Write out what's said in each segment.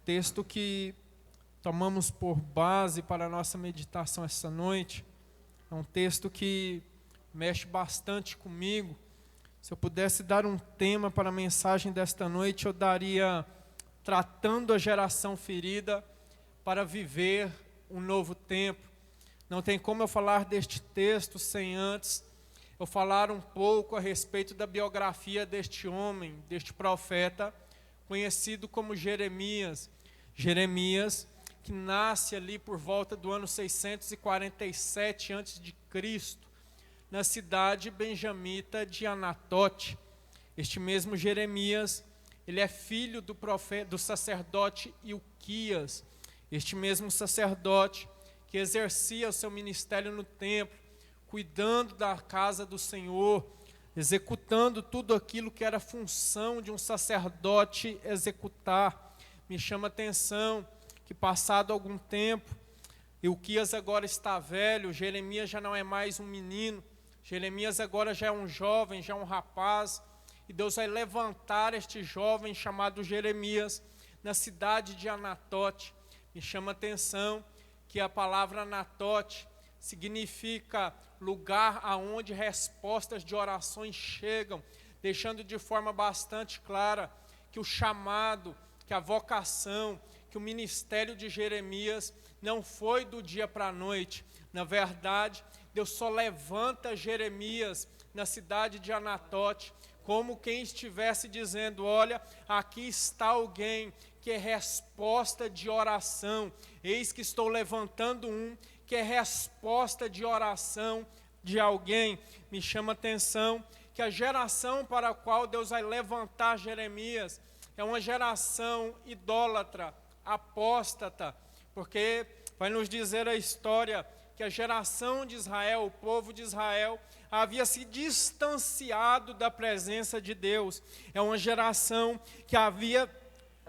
texto que tomamos por base para a nossa meditação essa noite é um texto que mexe bastante comigo. Se eu pudesse dar um tema para a mensagem desta noite, eu daria tratando a geração ferida para viver um novo tempo. Não tem como eu falar deste texto sem antes eu falar um pouco a respeito da biografia deste homem, deste profeta, conhecido como Jeremias. Jeremias, que nasce ali por volta do ano 647 a.C., na cidade benjamita de Anatote. Este mesmo Jeremias, ele é filho do sacerdote Ilquias, este mesmo sacerdote que exercia o seu ministério no templo, cuidando da casa do Senhor, executando tudo aquilo que era função de um sacerdote executar. Me chama a atenção que, passado algum tempo, Ilquias agora está velho, Jeremias já não é mais um menino, Jeremias agora já é um jovem, já é um rapaz, e Deus vai levantar este jovem chamado Jeremias na cidade de Anatote. Me chama a atenção que a palavra Anatote significa lugar aonde respostas de orações chegam, deixando de forma bastante clara que o chamado, que a vocação, que o ministério de Jeremias não foi do dia para a noite. Na verdade, Deus só levanta Jeremias na cidade de Anatote, como quem estivesse dizendo: olha, aqui está alguém que é resposta de oração, eis que estou levantando um que é resposta de oração de alguém. Me chama a atenção que a geração para a qual Deus vai levantar Jeremias é uma geração idólatra, apóstata, porque vai nos dizer a história que a geração de Israel, o povo de Israel, havia se distanciado da presença de Deus. É uma geração que havia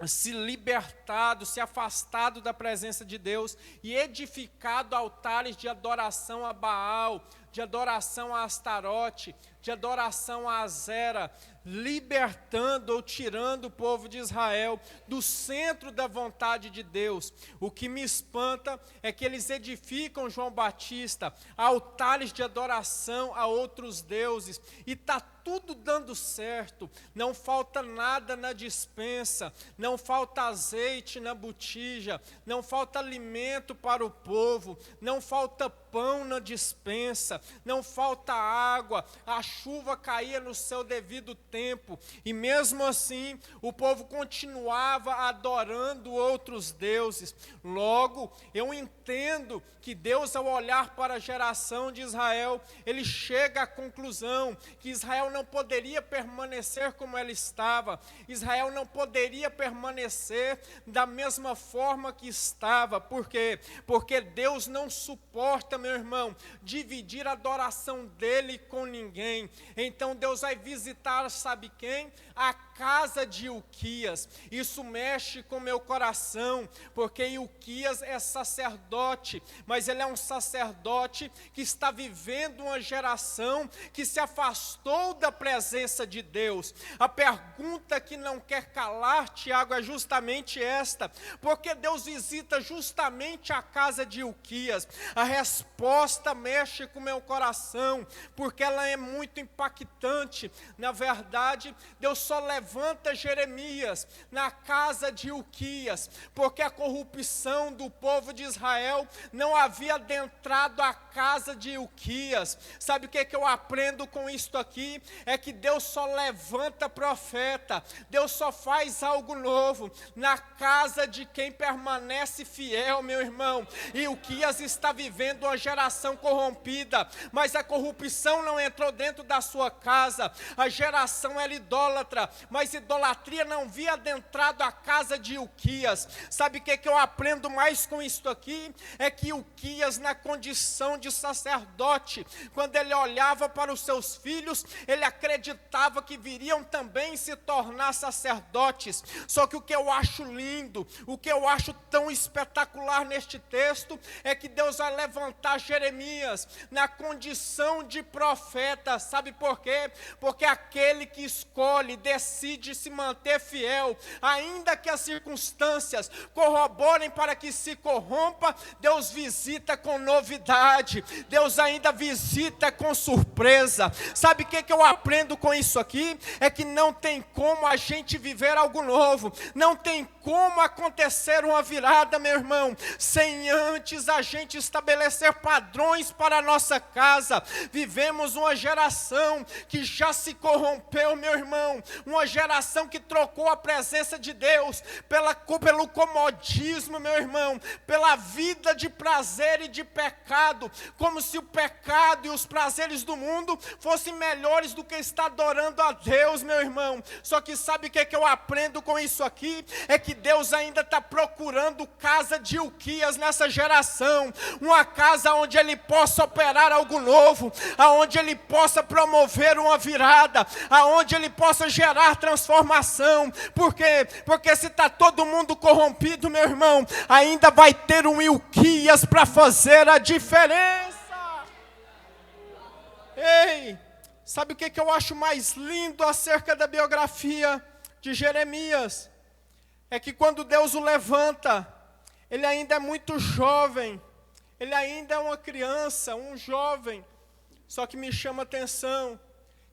se libertado, se afastado da presença de Deus e edificado altares de adoração a Baal, de adoração a Astarote, de adoração a Azera, libertando ou tirando o povo de Israel do centro da vontade de Deus. O que me espanta é que eles edificam, João Batista, altares de adoração a outros deuses, e está tudo dando certo, não falta nada na despensa, não falta azeite na botija, não falta alimento para o povo, não falta pão na despensa, não falta água, a chuva caía no seu devido tempo, e mesmo assim o povo continuava adorando outros deuses. Logo, eu entendo que Deus, ao olhar para a geração de Israel, ele chega à conclusão que Israel não poderia permanecer como ela estava, Israel não poderia permanecer da mesma forma que estava. Por quê? Porque Deus não suporta, meu irmão, dividir a adoração dele com ninguém. Então Deus vai visitar, sabe quem? A casa de Ilquias. Isso mexe com meu coração, porque Ilquias é sacerdote, mas ele é um sacerdote que está vivendo uma geração que se afastou da presença de Deus. A pergunta que não quer calar, Tiago, é justamente esta: porque Deus visita justamente a casa de Ilquias? A resposta mexe com meu coração, porque ela é muito impactante. Na verdade, Deus só levanta Jeremias na casa de Ilquias, porque a corrupção do povo de Israel não havia adentrado a casa de Ilquias. Sabe o que eu aprendo com isto aqui? É que Deus só levanta profeta, Deus só faz algo novo na casa de quem permanece fiel, meu irmão. Ilquias está vivendo uma geração corrompida, mas a corrupção não entrou dentro da sua casa. A geração era idólatra, mas idolatria não havia adentrado a casa de Ilquias. Sabe o que eu aprendo mais com isto aqui? É que Ilquias, na condição de sacerdote, quando ele olhava para os seus filhos, ele acreditava que viriam também se tornar sacerdotes. Só que o que eu acho lindo, o que eu acho tão espetacular neste texto, é que Deus vai levantar Jeremias na condição de profeta. Sabe por quê? Porque aquele que escolhe, decide decide se manter fiel, ainda que as circunstâncias corroborem para que se corrompa, Deus visita com novidade, Deus ainda visita com surpresa. Sabe o que eu aprendo com isso aqui? É que não tem como a gente viver algo novo, não tem como acontecer uma virada, meu irmão, sem antes a gente estabelecer padrões para a nossa casa. Vivemos uma geração que já se corrompeu, meu irmão, uma geração que trocou a presença de Deus pelo comodismo, meu irmão, pela vida de prazer e de pecado, como se o pecado e os prazeres do mundo fossem melhores do que estar adorando a Deus, meu irmão. Só que sabe o que eu aprendo com isso aqui? É que Deus ainda está procurando casa de Ilquias nessa geração, uma casa onde Ele possa operar algo novo, aonde Ele possa promover uma virada, aonde Ele possa gerar transformação. Por quê? Porque se está todo mundo corrompido, meu irmão, ainda vai ter um Ilquias para fazer a diferença. Ei, sabe o que eu acho mais lindo acerca da biografia de Jeremias? É que quando Deus o levanta, ele ainda é muito jovem, ele ainda é uma criança, um jovem. Só que me chama a atenção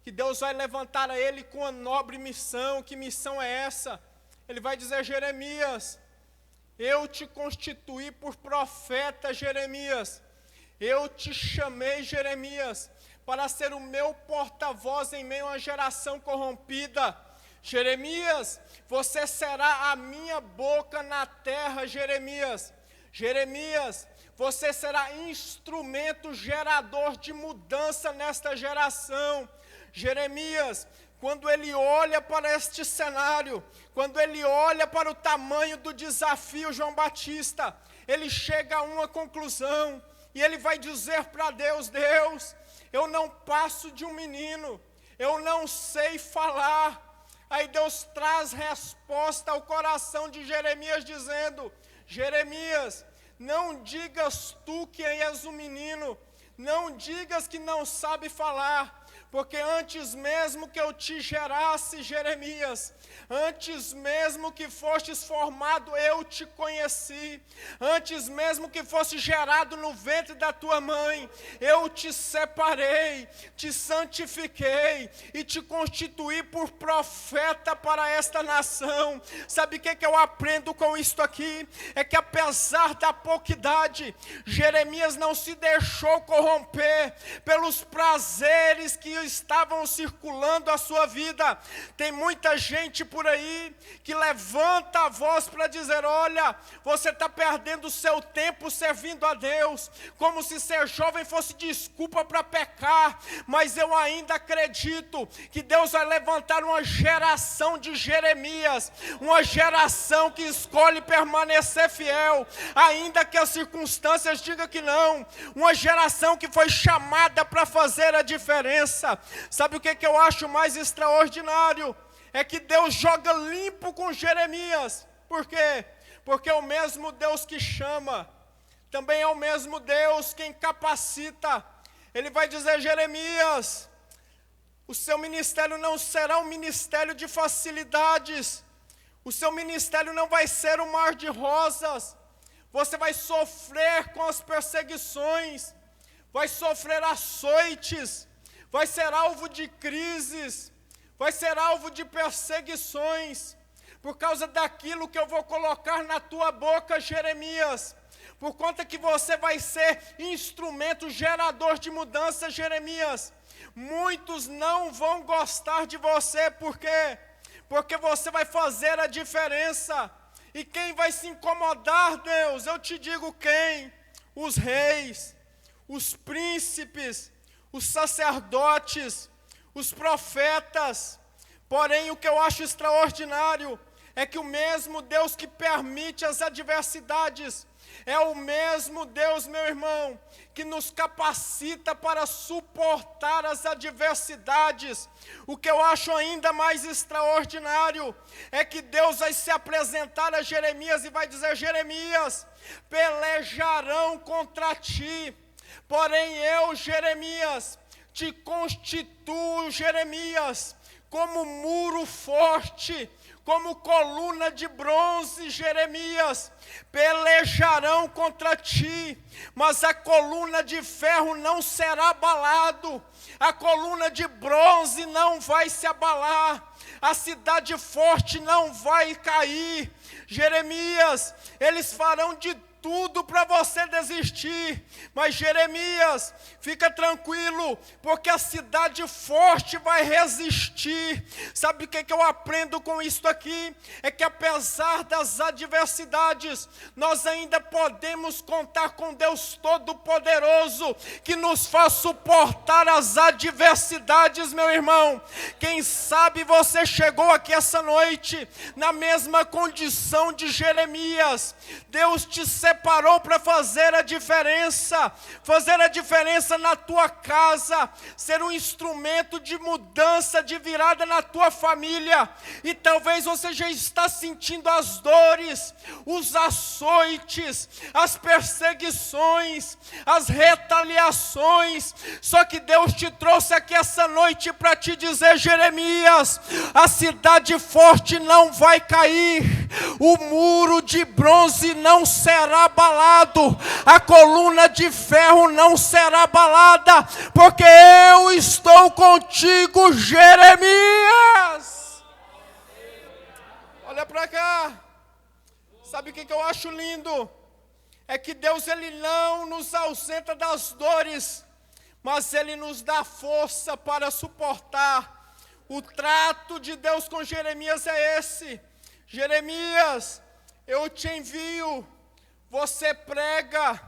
que Deus vai levantar a ele com uma nobre missão. Que missão é essa? Ele vai dizer: Jeremias, eu te constituí por profeta, Jeremias. Eu te chamei, Jeremias, para ser o meu porta-voz em meio a uma geração corrompida. Jeremias, você será a minha boca na terra, Jeremias. Jeremias, você será instrumento gerador de mudança nesta geração. Jeremias, quando ele olha para este cenário, quando ele olha para o tamanho do desafio, João Batista, ele chega a uma conclusão, e ele vai dizer para Deus: Deus, eu não passo de um menino, eu não sei falar. Aí Deus traz resposta ao coração de Jeremias, dizendo: Jeremias, não digas tu que és um menino, não digas que não sabe falar, porque antes mesmo que eu te gerasse, Jeremias, antes mesmo que fostes formado, eu te conheci. Antes mesmo que fosse gerado no ventre da tua mãe, eu te separei, te santifiquei e te constituí por profeta para esta nação. Sabe o que eu aprendo com isto aqui? É que apesar da pouca idade, Jeremias não se deixou corromper pelos prazeres que estavam circulando a sua vida. Tem muita gente por aí que levanta a voz para dizer: olha, você está perdendo o seu tempo servindo a Deus, como se ser jovem fosse desculpa para pecar. Mas eu ainda acredito que Deus vai levantar uma geração de Jeremias, uma geração que escolhe permanecer fiel, ainda que as circunstâncias digam que não, uma geração que foi chamada para fazer a diferença. Sabe o que eu acho mais extraordinário? É que Deus joga limpo com Jeremias. Por quê? Porque é o mesmo Deus que chama, também é o mesmo Deus quem capacita. Ele vai dizer: Jeremias, o seu ministério não será um ministério de facilidades, o seu ministério não vai ser um mar de rosas. Você vai sofrer com as perseguições, vai sofrer açoites, vai ser alvo de crises, vai ser alvo de perseguições, por causa daquilo que eu vou colocar na tua boca, Jeremias. Por conta que você vai ser instrumento gerador de mudança, Jeremias. Muitos não vão gostar de você, por quê? Porque você vai fazer a diferença. E quem vai se incomodar, Deus? Eu te digo quem? Os reis, os príncipes, os sacerdotes, os profetas. Porém, o que eu acho extraordinário é que o mesmo Deus que permite as adversidades é o mesmo Deus, meu irmão, que nos capacita para suportar as adversidades. O que eu acho ainda mais extraordinário é que Deus vai se apresentar a Jeremias e vai dizer: Jeremias, pelejarão contra ti, porém eu, Jeremias, te constituo, Jeremias, como muro forte, como coluna de bronze, Jeremias, pelejarão contra ti, mas a coluna de ferro não será abalado, a coluna de bronze não vai se abalar, a cidade forte não vai cair. Jeremias, eles farão de tudo para você desistir, mas Jeremias, fica tranquilo, porque a cidade forte vai resistir. Sabe o que eu aprendo com isso aqui? É que apesar das adversidades, nós ainda podemos contar com Deus Todo-Poderoso, que nos faz suportar as adversidades, meu irmão. Quem sabe você chegou aqui essa noite, na mesma condição de Jeremias. Deus te separou para fazer a diferença na tua casa, ser um instrumento de mudança, de virada na tua família. E talvez você já está sentindo as dores, os açoites, as perseguições, as retaliações. Só que Deus te trouxe aqui essa noite para te dizer, Jeremias, a cidade forte não vai cair, o muro de bronze não será abalado, a coluna de ferro não será abalada, porque eu estou contigo, Jeremias. Olha para cá. Sabe o que eu acho lindo? É que Deus, Ele não nos ausenta das dores, mas Ele nos dá força para suportar. O trato de Deus com Jeremias é esse: Jeremias, eu te envio, você prega.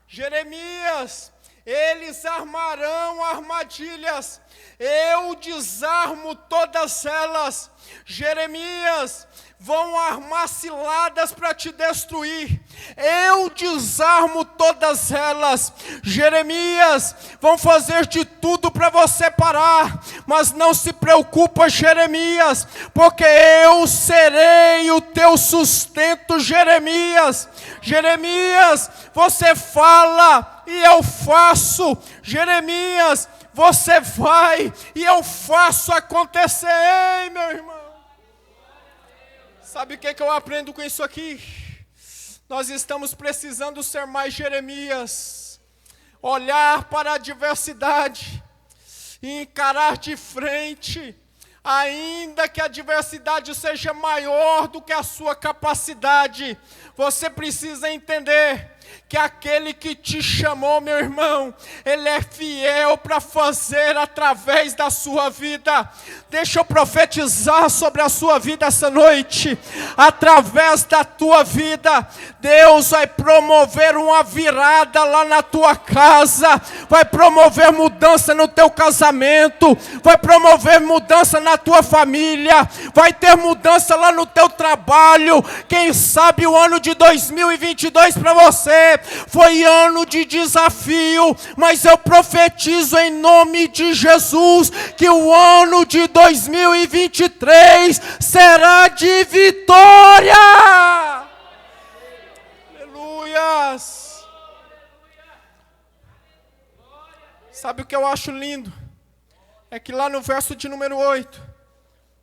Jeremias, eles armarão armadilhas, eu desarmo todas elas. Jeremias, vão armar ciladas para te destruir, eu desarmo todas elas. Jeremias, vão fazer de tudo para você parar, mas não se preocupa, Jeremias, porque eu serei o teu sustento. Jeremias, Jeremias, você fala e eu faço. Jeremias, você vai e eu faço acontecer. Ei, meu irmão, sabe o que eu aprendo com isso aqui? Nós estamos precisando ser mais Jeremias, olhar para a adversidade e encarar de frente, ainda que a adversidade seja maior do que a sua capacidade. Você precisa entender que aquele que te chamou, meu irmão, Ele é fiel para fazer através da sua vida. Deixa eu profetizar sobre a sua vida essa noite. Através da tua vida, Deus vai promover uma virada lá na tua casa, vai promover mudança no teu casamento, vai promover mudança na tua família, vai ter mudança lá no teu trabalho. Quem sabe o ano de 2022 para você foi ano de desafio, mas eu profetizo em nome de Jesus que o ano de 2023 será de vitória. Aleluias. Sabe o que eu acho lindo? É que lá no verso de número 8,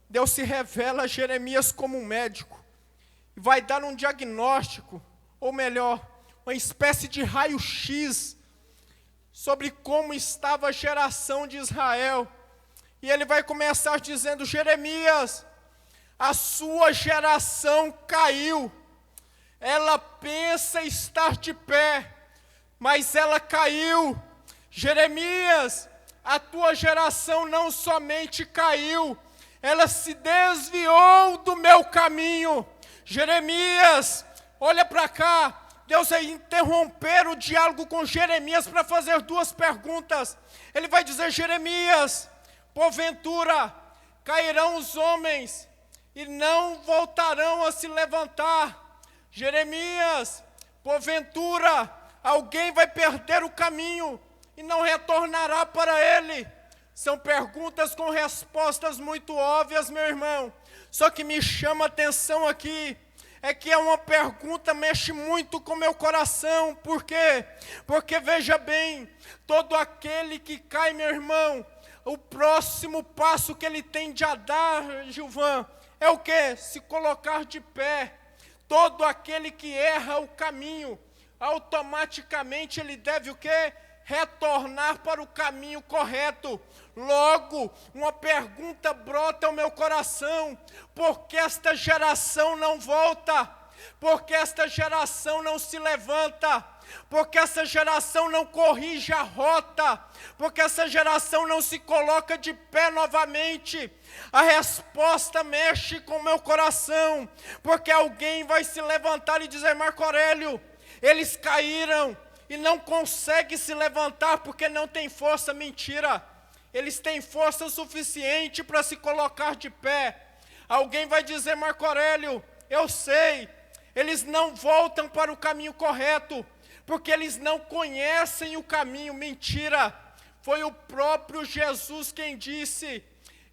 Deus se revela a Jeremias como um médico e vai dar um diagnóstico, ou melhor, uma espécie de raio-x sobre como estava a geração de Israel. E ele vai começar dizendo: Jeremias, a sua geração caiu, ela pensa estar de pé, mas ela caiu. Jeremias, a tua geração não somente caiu, ela se desviou do meu caminho. Jeremias, olha para cá. Deus vai interromper o diálogo com Jeremias para fazer duas perguntas. Ele vai dizer: Jeremias, porventura cairão os homens e não voltarão a se levantar. Jeremias, porventura alguém vai perder o caminho e não retornará para ele. São perguntas com respostas muito óbvias, meu irmão. Só que me chama a atenção aqui é que é uma pergunta, mexe muito com meu coração. Por quê? Porque veja bem, todo aquele que cai, meu irmão, o próximo passo que ele tem de dar, Gilvan, é o quê? Se colocar de pé. Todo aquele que erra o caminho, automaticamente ele deve o quê? Retornar para o caminho correto. Logo, uma pergunta brota ao meu coração: por que esta geração não volta? Por que esta geração não se levanta? Porque essa geração não corrige a rota, porque essa geração não se coloca de pé novamente. A resposta mexe com o meu coração, porque alguém vai se levantar e dizer: Marco Aurélio, eles caíram e não conseguem se levantar porque não tem força. Mentira, eles têm força suficiente para se colocar de pé. Alguém vai dizer: Marco Aurélio, eu sei, eles não voltam para o caminho correto, porque eles não conhecem o caminho. Mentira, foi o próprio Jesus quem disse: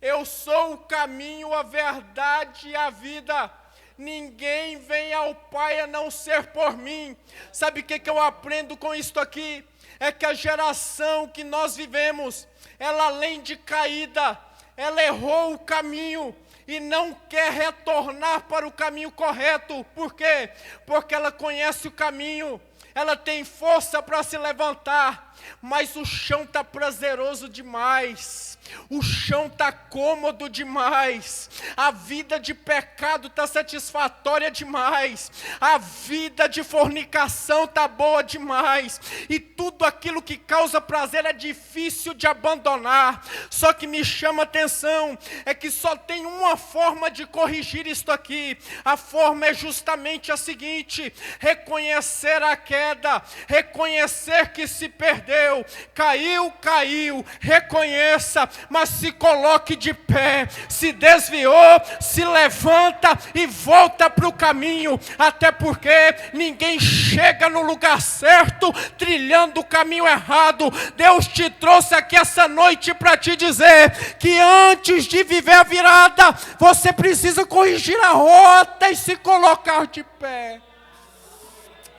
eu sou o caminho, a verdade e a vida. Ninguém vem ao Pai a não ser por mim. Sabe o que eu aprendo com isso aqui? É que a geração que nós vivemos, ela além de caída, ela errou o caminho e não quer retornar para o caminho correto. Por quê? Porque ela conhece o caminho, ela tem força para se levantar, mas o chão está prazeroso demais, o chão está cômodo demais, a vida de pecado está satisfatória demais, a vida de fornicação está boa demais, e tudo aquilo que causa prazer é difícil de abandonar. Só que me chama a atenção, é que só tem uma forma de corrigir isto aqui. A forma é justamente a seguinte: reconhecer a queda, reconhecer que se perdeu, caiu, reconheça, mas se coloque de pé. Se desviou, se levanta e volta para o caminho, até porque ninguém chega no lugar certo trilhando o caminho errado. Deus te trouxe aqui essa noite para te dizer que antes de viver a virada, você precisa corrigir a rota e se colocar de pé.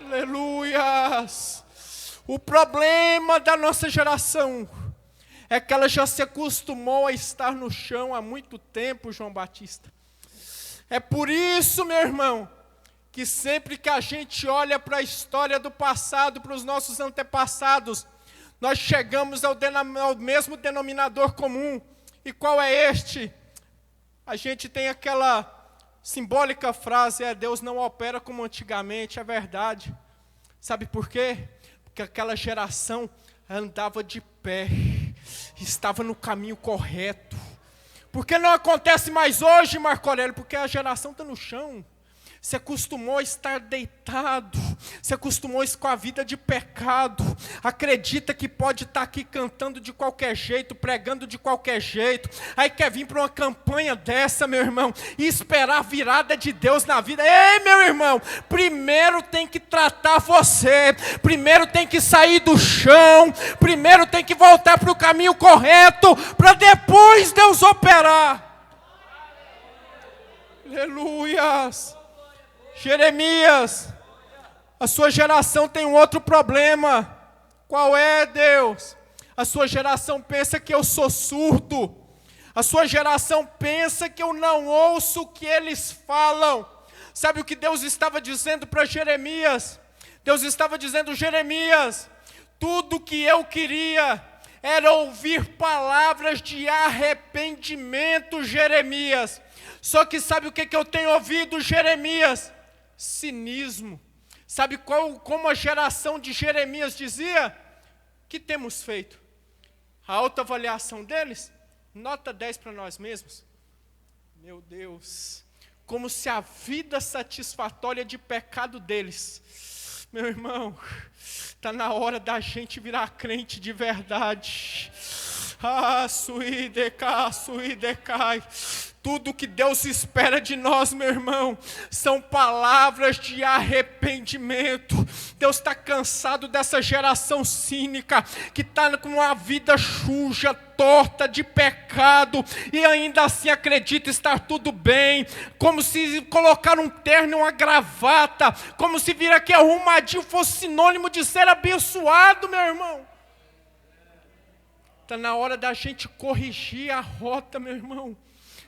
Aleluias. O problema da nossa geração é que ela já se acostumou a estar no chão há muito tempo, João Batista. É por isso, meu irmão, que sempre que a gente olha para a história do passado, para os nossos antepassados, nós chegamos ao mesmo denominador comum. E qual é este? A gente tem aquela simbólica frase: Deus não opera como antigamente. É verdade. Sabe por quê? Porque aquela geração andava de pé, estava no caminho correto. Por que não acontece mais hoje, Marco Aurélio? Porque a geração está no chão, se acostumou a estar deitado, se acostumou com a vida de pecado, acredita que pode estar aqui cantando de qualquer jeito, pregando de qualquer jeito, aí quer vir para uma campanha dessa, meu irmão, e esperar a virada de Deus na vida. Ei, meu irmão, primeiro tem que tratar você, primeiro tem que sair do chão, primeiro tem que voltar para o caminho correto, para depois Deus operar. Aleluias. Jeremias, a sua geração tem um outro problema. Qual é, Deus? A sua geração pensa que eu sou surdo. A sua geração pensa que eu não ouço o que eles falam. Sabe o que Deus estava dizendo para Jeremias? Deus estava dizendo: Jeremias, tudo que eu queria era ouvir palavras de arrependimento, Jeremias. Só que sabe o que eu tenho ouvido, Jeremias? Cinismo. Sabe como a geração de Jeremias dizia? Que temos feito? A autoavaliação deles? Nota 10 para nós mesmos. Meu Deus, como se a vida satisfatória de pecado deles, meu irmão, está na hora da gente virar crente de verdade. Suidecai. Tudo que Deus espera de nós, meu irmão, são palavras de arrependimento. Deus está cansado dessa geração cínica, que está com uma vida suja, torta, de pecado, e ainda assim acredita estar tudo bem, como se colocar um terno e uma gravata, como se vir aqui arrumadinho fosse sinônimo de ser abençoado, meu irmão. Está na hora da gente corrigir a rota, meu irmão.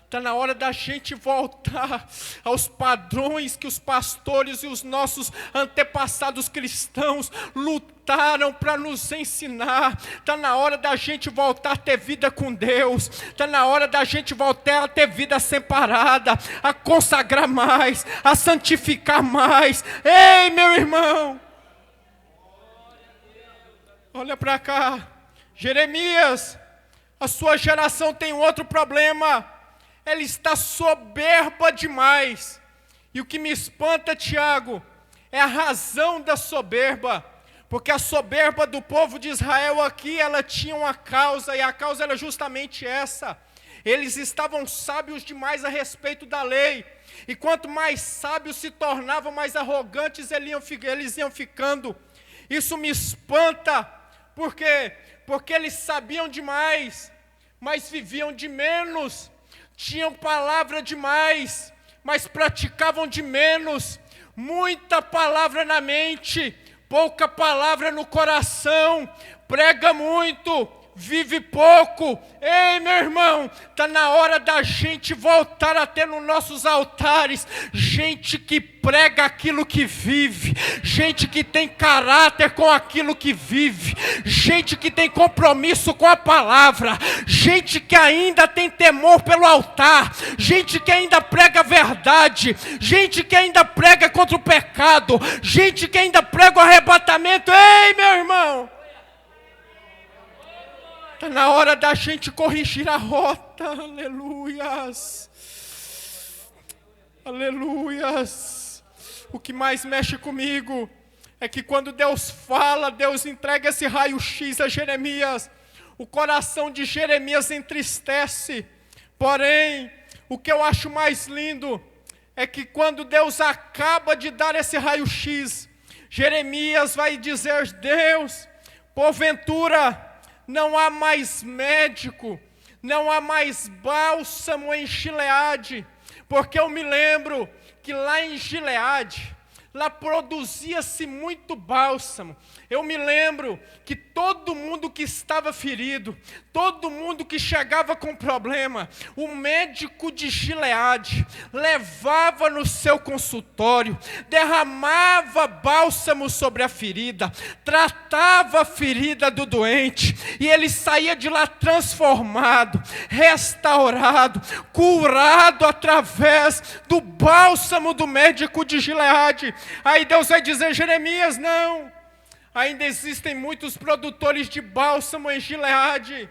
Está na hora da gente voltar aos padrões que os pastores e os nossos antepassados cristãos lutaram para nos ensinar. Está na hora da gente voltar a ter vida com Deus. Está na hora da gente voltar a ter vida separada, a consagrar mais, a santificar mais. Ei, meu irmão! Olha para cá. Jeremias, a sua geração tem outro problema. Ela está soberba demais. E o que me espanta, Tiago, é a razão da soberba. Porque a soberba do povo de Israel aqui, ela tinha uma causa, e a causa era justamente essa. Eles estavam sábios demais a respeito da lei. E quanto mais sábios se tornavam, mais arrogantes eles iam ficando. Isso me espanta. Por quê? Porque eles sabiam demais, mas viviam de menos. Tinham palavra demais, mas praticavam de menos. Muita palavra na mente, pouca palavra no coração. Prega muito, vive pouco. Ei, meu irmão, está na hora da gente voltar a ter nos nossos altares gente que prega aquilo que vive, gente que tem caráter com aquilo que vive, gente que tem compromisso com a palavra, gente que ainda tem temor pelo altar, gente que ainda prega a verdade, gente que ainda prega contra o pecado, gente que ainda prega o arrebatamento. Ei, meu irmão, está na hora da gente corrigir a rota. Aleluias. Aleluias. O que mais mexe comigo é que quando Deus fala, Deus entrega esse raio-x a Jeremias. O coração de Jeremias entristece. Porém, o que eu acho mais lindo é que quando Deus acaba de dar esse raio-x, Jeremias vai dizer: Deus, porventura não há mais médico, não há mais bálsamo em Gileade, porque eu me lembro que lá em Gileade, lá produzia-se muito bálsamo. Eu me lembro que todo mundo que estava ferido, todo mundo que chegava com problema, o médico de Gileade levava no seu consultório, derramava bálsamo sobre a ferida, tratava a ferida do doente, e ele saía de lá transformado, restaurado, curado através do bálsamo do médico de Gileade. Aí Deus vai dizer: Jeremias, não, ainda existem muitos produtores de bálsamo em Gileade,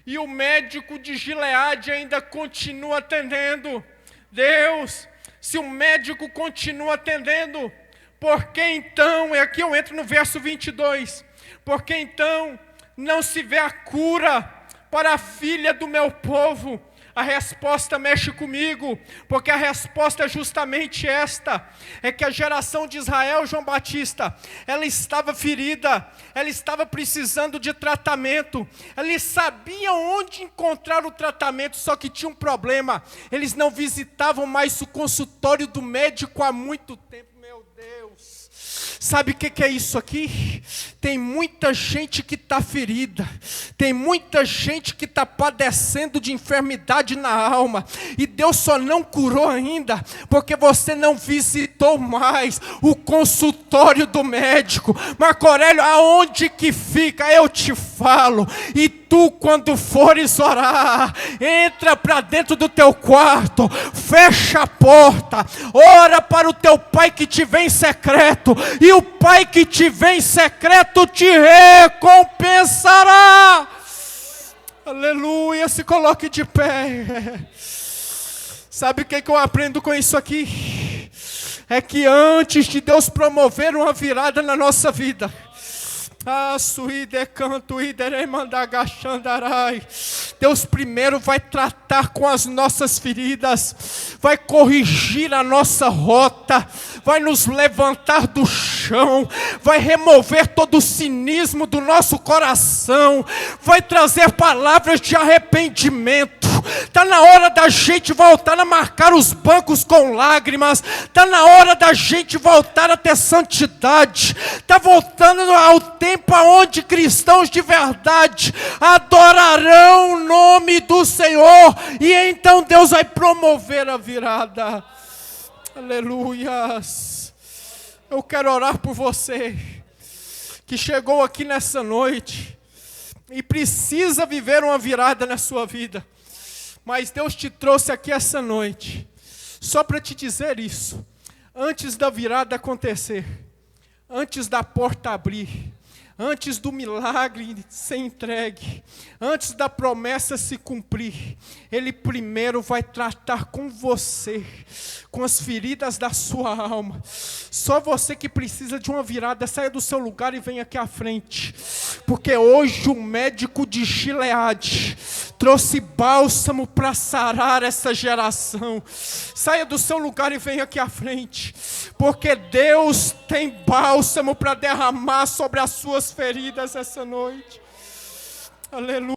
e o médico de Gileade ainda continua atendendo. Deus, se o médico continua atendendo, por que então, e aqui eu entro no verso 22, por que então não se vê a cura para a filha do meu povo? A resposta mexe comigo, porque a resposta é justamente esta: é que a geração de Israel, João Batista, ela estava ferida, ela estava precisando de tratamento, eles sabiam onde encontrar o tratamento, só que tinha um problema: eles não visitavam mais o consultório do médico há muito tempo. Meu Deus! Sabe o que é isso aqui? Tem muita gente que está ferida, tem muita gente que está padecendo de enfermidade na alma, e Deus só não curou ainda, porque você não visitou mais o consultório do médico. Marco Aurélio, aonde que fica? Eu te falo. E tu, quando fores orar, entra para dentro do teu quarto, fecha a porta, ora para o teu pai que te vê em secreto, e o pai que te vê em secreto te recompensará. Aleluia, se coloque de pé. Sabe o que eu aprendo com isso aqui? É que antes de Deus promover uma virada na nossa vida, Deus primeiro vai tratar com as nossas feridas, vai corrigir a nossa rota, vai nos levantar do chão, vai remover todo o cinismo do nosso coração, vai trazer palavras de arrependimento, Está na hora da gente voltar a marcar os bancos com lágrimas. Está na hora da gente voltar a ter santidade. Está voltando ao tempo onde cristãos de verdade adorarão o nome do Senhor. E então Deus vai promover a virada. Aleluias. Eu quero orar por você que chegou aqui nessa noite e precisa viver uma virada na sua vida. Mas Deus te trouxe aqui essa noite só para te dizer isso. Antes da virada acontecer, antes da porta abrir, antes do milagre ser entregue, antes da promessa se cumprir, Ele primeiro vai tratar com você, com as feridas da sua alma. Só você que precisa de uma virada, saia do seu lugar e venha aqui à frente. Porque hoje o médico de Gileade trouxe bálsamo para sarar essa geração. Saia do seu lugar e venha aqui à frente. Porque Deus tem bálsamo para derramar sobre as suas feridas essa noite. Aleluia.